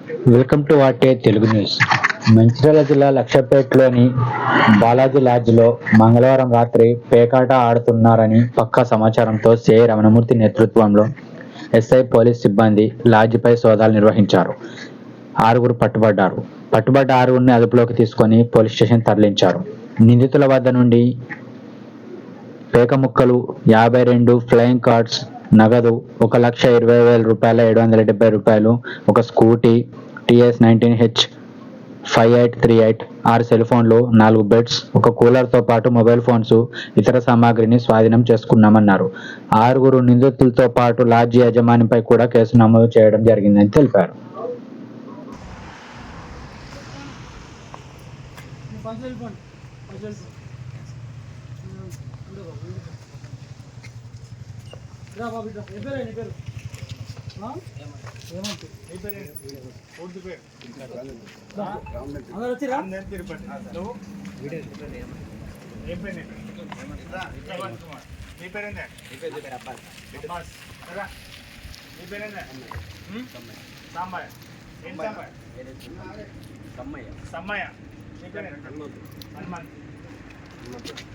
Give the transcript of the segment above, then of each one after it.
Welcome to RTI Telugu news. Mancherial జిల్లా లక్షపేట్లోని బాలాజీ లాడ్జ్లో మంగళవారం రాత్రి పేకాట ఆడుతున్నారని పక్కా సమాచారంతో సిఐ రమణమూర్తి నేతృత్వంలో ఎస్ఐ పోలీస్ సిబ్బంది లాడ్జిపై సోదాలు నిర్వహించారు. 6 పట్టుబడ్డారు. పట్టుబడ్డ 6 అదుపులోకి తీసుకొని పోలీస్ స్టేషన్ తరలించారు. నిందితుల వద్ద నుండి పేక ముక్కలు, 52 ఫ్లయింగ్ కార్డ్స్, నగదు, 1,20,000 770 ఒక స్కూటీ TS19H 5838, 6 సెల్ ఫోన్లు, 4 బెడ్స్, ఒక కూలర్తో పాటు మొబైల్ ఫోన్స్, ఇతర సామాగ్రిని స్వాధీనం చేసుకున్నామన్నారు. 6 నిందితులతో పాటు లాడ్జి యజమానిపై కూడా కేసు నమోదు చేయడం జరిగిందని తెలిపారు.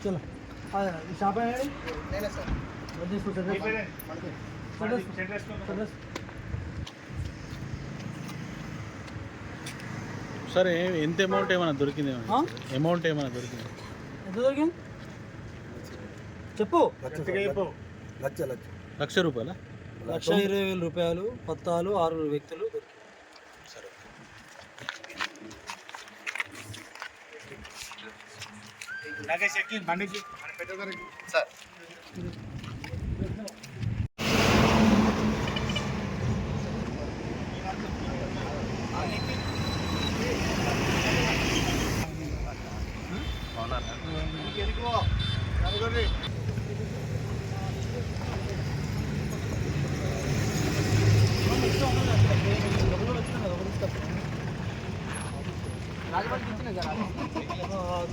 चलो షాప్ సరే, ఎంత అమౌంట్ ఏమైనా దొరికింది? అమౌంట్ ఏమైనా దొరికింది? ఎంత దొరికింది చెప్పు. లక్ష రూపాయల 1,20,000 రూపాయలు, పత్తాలు, 6 వ్యక్తులు దొరికింది. సార్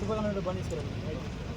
తుఫాన్ బండి తీసుకురండి.